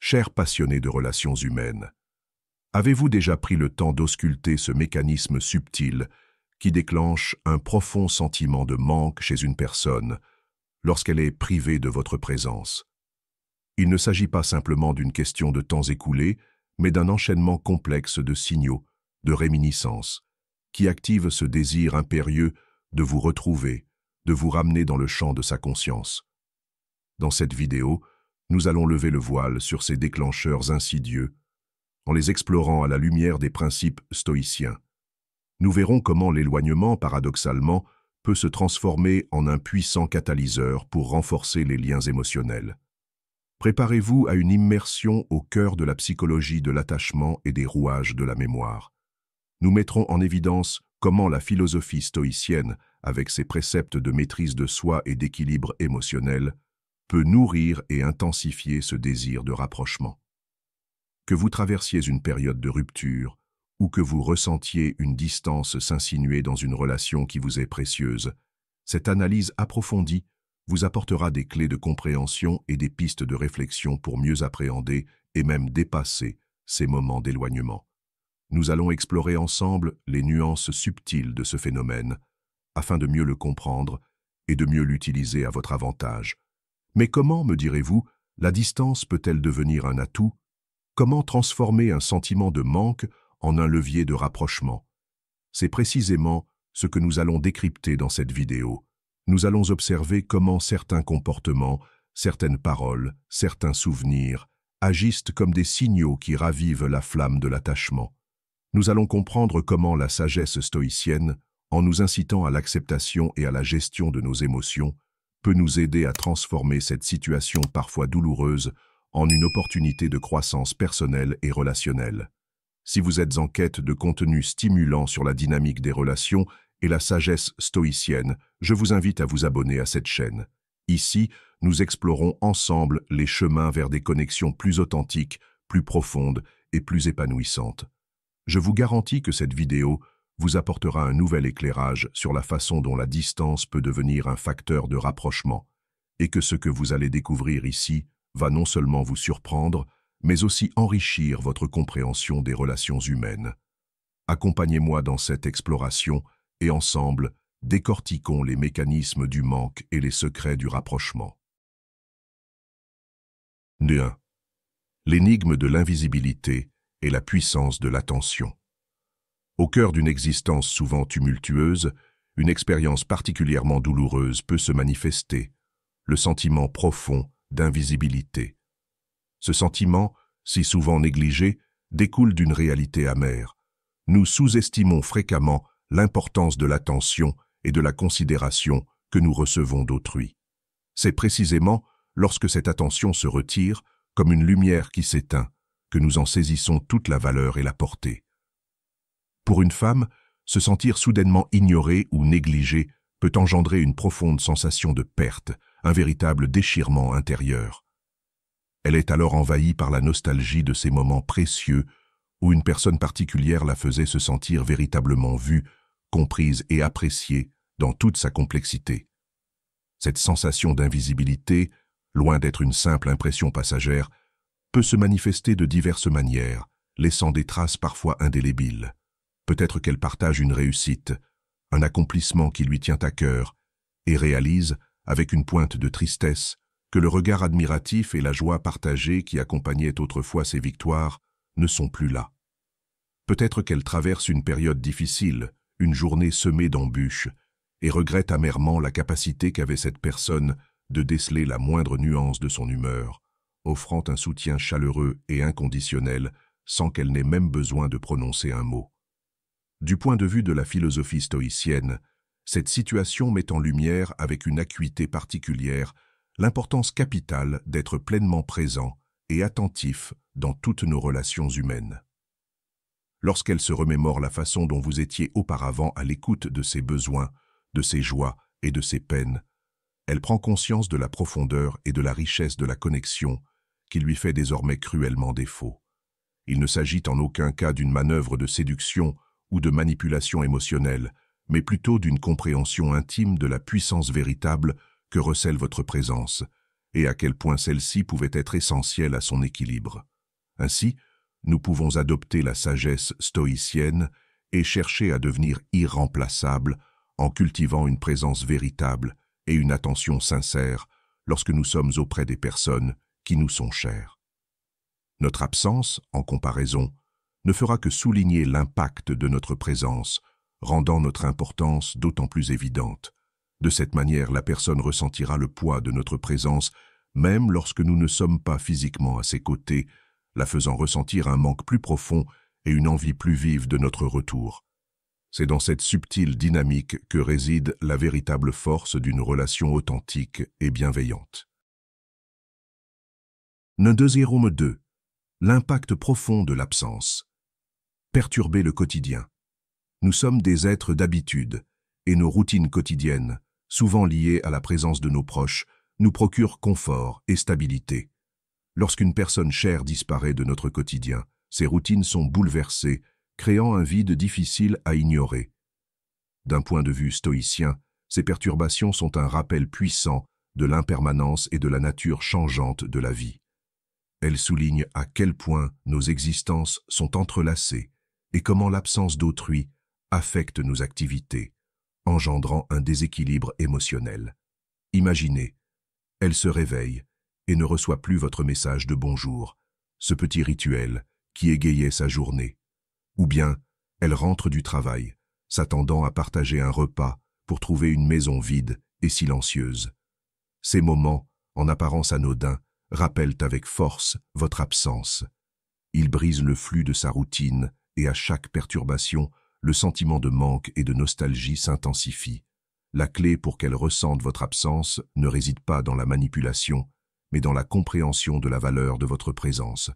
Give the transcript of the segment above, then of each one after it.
Chers passionnés de relations humaines, avez-vous déjà pris le temps d'ausculter ce mécanisme subtil qui déclenche un profond sentiment de manque chez une personne lorsqu'elle est privée de votre présence? Il ne s'agit pas simplement d'une question de temps écoulé, mais d'un enchaînement complexe de signaux, de réminiscences, qui activent ce désir impérieux de vous retrouver, de vous ramener dans le champ de sa conscience. Dans cette vidéo, nous allons lever le voile sur ces déclencheurs insidieux, en les explorant à la lumière des principes stoïciens. Nous verrons comment l'éloignement, paradoxalement, peut se transformer en un puissant catalyseur pour renforcer les liens émotionnels. Préparez-vous à une immersion au cœur de la psychologie de l'attachement et des rouages de la mémoire. Nous mettrons en évidence comment la philosophie stoïcienne, avec ses préceptes de maîtrise de soi et d'équilibre émotionnel, peut nourrir et intensifier ce désir de rapprochement. Que vous traversiez une période de rupture ou que vous ressentiez une distance s'insinuer dans une relation qui vous est précieuse, cette analyse approfondie vous apportera des clés de compréhension et des pistes de réflexion pour mieux appréhender et même dépasser ces moments d'éloignement. Nous allons explorer ensemble les nuances subtiles de ce phénomène afin de mieux le comprendre et de mieux l'utiliser à votre avantage. Mais comment, me direz-vous, la distance peut-elle devenir un atout? Comment transformer un sentiment de manque en un levier de rapprochement? C'est précisément ce que nous allons décrypter dans cette vidéo. Nous allons observer comment certains comportements, certaines paroles, certains souvenirs agissent comme des signaux qui ravivent la flamme de l'attachement. Nous allons comprendre comment la sagesse stoïcienne, en nous incitant à l'acceptation et à la gestion de nos émotions, peut nous aider à transformer cette situation parfois douloureuse en une opportunité de croissance personnelle et relationnelle. Si vous êtes en quête de contenu stimulant sur la dynamique des relations et la sagesse stoïcienne, je vous invite à vous abonner à cette chaîne. Ici, nous explorons ensemble les chemins vers des connexions plus authentiques, plus profondes et plus épanouissantes. Je vous garantis que cette vidéo vous apportera un nouvel éclairage sur la façon dont la distance peut devenir un facteur de rapprochement, et que ce que vous allez découvrir ici va non seulement vous surprendre, mais aussi enrichir votre compréhension des relations humaines. Accompagnez-moi dans cette exploration et ensemble, décortiquons les mécanismes du manque et les secrets du rapprochement. 1. L'énigme de l'invisibilité et la puissance de l'attention. Au cœur d'une existence souvent tumultueuse, une expérience particulièrement douloureuse peut se manifester, le sentiment profond d'invisibilité. Ce sentiment, si souvent négligé, découle d'une réalité amère. Nous sous-estimons fréquemment l'importance de l'attention et de la considération que nous recevons d'autrui. C'est précisément lorsque cette attention se retire, comme une lumière qui s'éteint, que nous en saisissons toute la valeur et la portée. Pour une femme, se sentir soudainement ignorée ou négligée peut engendrer une profonde sensation de perte, un véritable déchirement intérieur. Elle est alors envahie par la nostalgie de ces moments précieux où une personne particulière la faisait se sentir véritablement vue, comprise et appréciée dans toute sa complexité. Cette sensation d'invisibilité, loin d'être une simple impression passagère, peut se manifester de diverses manières, laissant des traces parfois indélébiles. Peut-être qu'elle partage une réussite, un accomplissement qui lui tient à cœur, et réalise, avec une pointe de tristesse, que le regard admiratif et la joie partagée qui accompagnaient autrefois ses victoires ne sont plus là. Peut-être qu'elle traverse une période difficile, une journée semée d'embûches, et regrette amèrement la capacité qu'avait cette personne de déceler la moindre nuance de son humeur, offrant un soutien chaleureux et inconditionnel sans qu'elle n'ait même besoin de prononcer un mot. Du point de vue de la philosophie stoïcienne, cette situation met en lumière avec une acuité particulière l'importance capitale d'être pleinement présent et attentif dans toutes nos relations humaines. Lorsqu'elle se remémore la façon dont vous étiez auparavant à l'écoute de ses besoins, de ses joies et de ses peines, elle prend conscience de la profondeur et de la richesse de la connexion qui lui fait désormais cruellement défaut. Il ne s'agit en aucun cas d'une manœuvre de séduction ou de manipulation émotionnelle, mais plutôt d'une compréhension intime de la puissance véritable que recèle votre présence, et à quel point celle-ci pouvait être essentielle à son équilibre. Ainsi, nous pouvons adopter la sagesse stoïcienne et chercher à devenir irremplaçables en cultivant une présence véritable et une attention sincère lorsque nous sommes auprès des personnes qui nous sont chères. Notre absence, en comparaison, ne fera que souligner l'impact de notre présence, rendant notre importance d'autant plus évidente. De cette manière, la personne ressentira le poids de notre présence, même lorsque nous ne sommes pas physiquement à ses côtés, la faisant ressentir un manque plus profond et une envie plus vive de notre retour. C'est dans cette subtile dynamique que réside la véritable force d'une relation authentique et bienveillante. 2. L'impact profond de l'absence. Perturber le quotidien. Nous sommes des êtres d'habitude, et nos routines quotidiennes, souvent liées à la présence de nos proches, nous procurent confort et stabilité. Lorsqu'une personne chère disparaît de notre quotidien, ces routines sont bouleversées, créant un vide difficile à ignorer. D'un point de vue stoïcien, ces perturbations sont un rappel puissant de l'impermanence et de la nature changeante de la vie. Elles soulignent à quel point nos existences sont entrelacées et comment l'absence d'autrui affecte nos activités, engendrant un déséquilibre émotionnel. Imaginez, elle se réveille et ne reçoit plus votre message de bonjour, ce petit rituel qui égayait sa journée. Ou bien, elle rentre du travail, s'attendant à partager un repas pour trouver une maison vide et silencieuse. Ces moments, en apparence anodins, rappellent avec force votre absence. Ils brisent le flux de sa routine et à chaque perturbation, le sentiment de manque et de nostalgie s'intensifie. La clé pour qu'elle ressente votre absence ne réside pas dans la manipulation, mais dans la compréhension de la valeur de votre présence.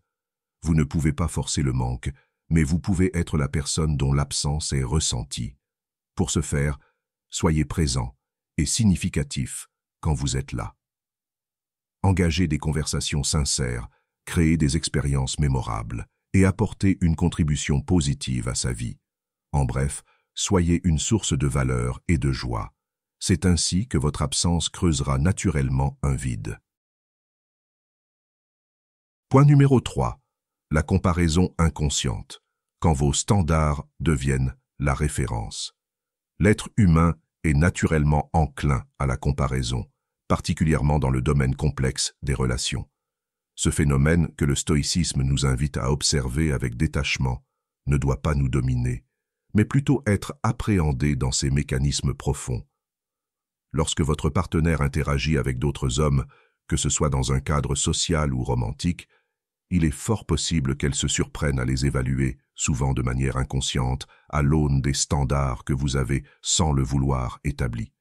Vous ne pouvez pas forcer le manque, mais vous pouvez être la personne dont l'absence est ressentie. Pour ce faire, soyez présent et significatif quand vous êtes là. Engagez des conversations sincères, créez des expériences mémorables et apportez une contribution positive à sa vie. En bref, soyez une source de valeur et de joie. C'est ainsi que votre absence creusera naturellement un vide. Point numéro 3. La comparaison inconsciente, quand vos standards deviennent la référence. L'être humain est naturellement enclin à la comparaison, particulièrement dans le domaine complexe des relations. Ce phénomène que le stoïcisme nous invite à observer avec détachement ne doit pas nous dominer, mais plutôt être appréhendé dans ses mécanismes profonds. Lorsque votre partenaire interagit avec d'autres hommes, que ce soit dans un cadre social ou romantique, il est fort possible qu'elle se surprenne à les évaluer, souvent de manière inconsciente, à l'aune des standards que vous avez, sans le vouloir, établis.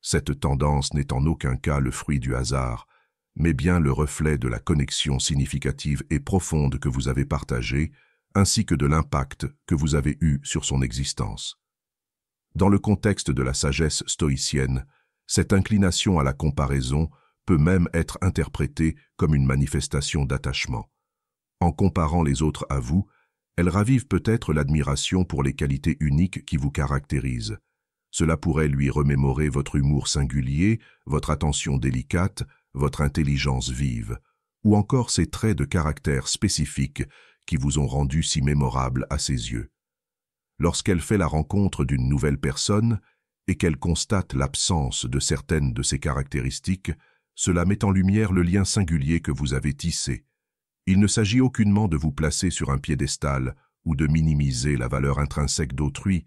Cette tendance n'est en aucun cas le fruit du hasard, mais bien le reflet de la connexion significative et profonde que vous avez partagée, ainsi que de l'impact que vous avez eu sur son existence. Dans le contexte de la sagesse stoïcienne, cette inclination à la comparaison peut même être interprétée comme une manifestation d'attachement. En comparant les autres à vous, elle ravive peut-être l'admiration pour les qualités uniques qui vous caractérisent. Cela pourrait lui remémorer votre humour singulier, votre attention délicate, votre intelligence vive, ou encore ces traits de caractère spécifiques qui vous ont rendu si mémorables à ses yeux. Lorsqu'elle fait la rencontre d'une nouvelle personne et qu'elle constate l'absence de certaines de ces caractéristiques, cela met en lumière le lien singulier que vous avez tissé. Il ne s'agit aucunement de vous placer sur un piédestal ou de minimiser la valeur intrinsèque d'autrui,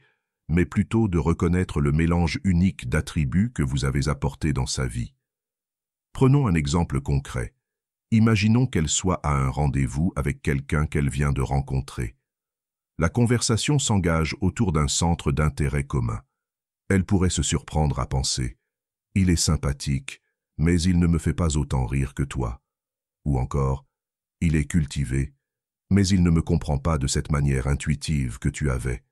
mais plutôt de reconnaître le mélange unique d'attributs que vous avez apportés dans sa vie. Prenons un exemple concret. Imaginons qu'elle soit à un rendez-vous avec quelqu'un qu'elle vient de rencontrer. La conversation s'engage autour d'un centre d'intérêt commun. Elle pourrait se surprendre à penser « Il est sympathique, mais il ne me fait pas autant rire que toi. » Ou encore « Il est cultivé, mais il ne me comprend pas de cette manière intuitive que tu avais. »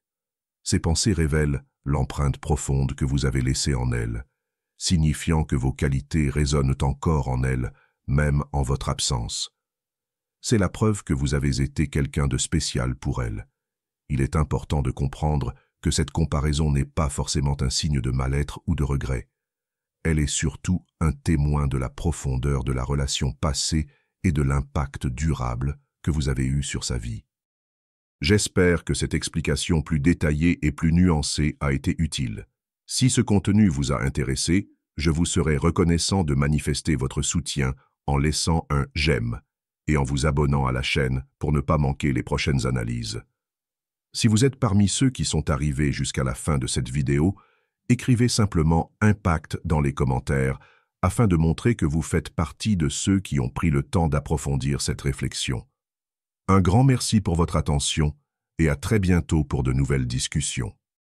Ces pensées révèlent l'empreinte profonde que vous avez laissée en elle, signifiant que vos qualités résonnent encore en elle, même en votre absence. C'est la preuve que vous avez été quelqu'un de spécial pour elle. Il est important de comprendre que cette comparaison n'est pas forcément un signe de mal-être ou de regret. elle est surtout un témoin de la profondeur de la relation passée et de l'impact durable que vous avez eu sur sa vie. J'espère que cette explication plus détaillée et plus nuancée a été utile. Si ce contenu vous a intéressé, je vous serai reconnaissant de manifester votre soutien en laissant un « j'aime » et en vous abonnant à la chaîne pour ne pas manquer les prochaines analyses. Si vous êtes parmi ceux qui sont arrivés jusqu'à la fin de cette vidéo, écrivez simplement « Impact » dans les commentaires afin de montrer que vous faites partie de ceux qui ont pris le temps d'approfondir cette réflexion. Un grand merci pour votre attention et à très bientôt pour de nouvelles discussions.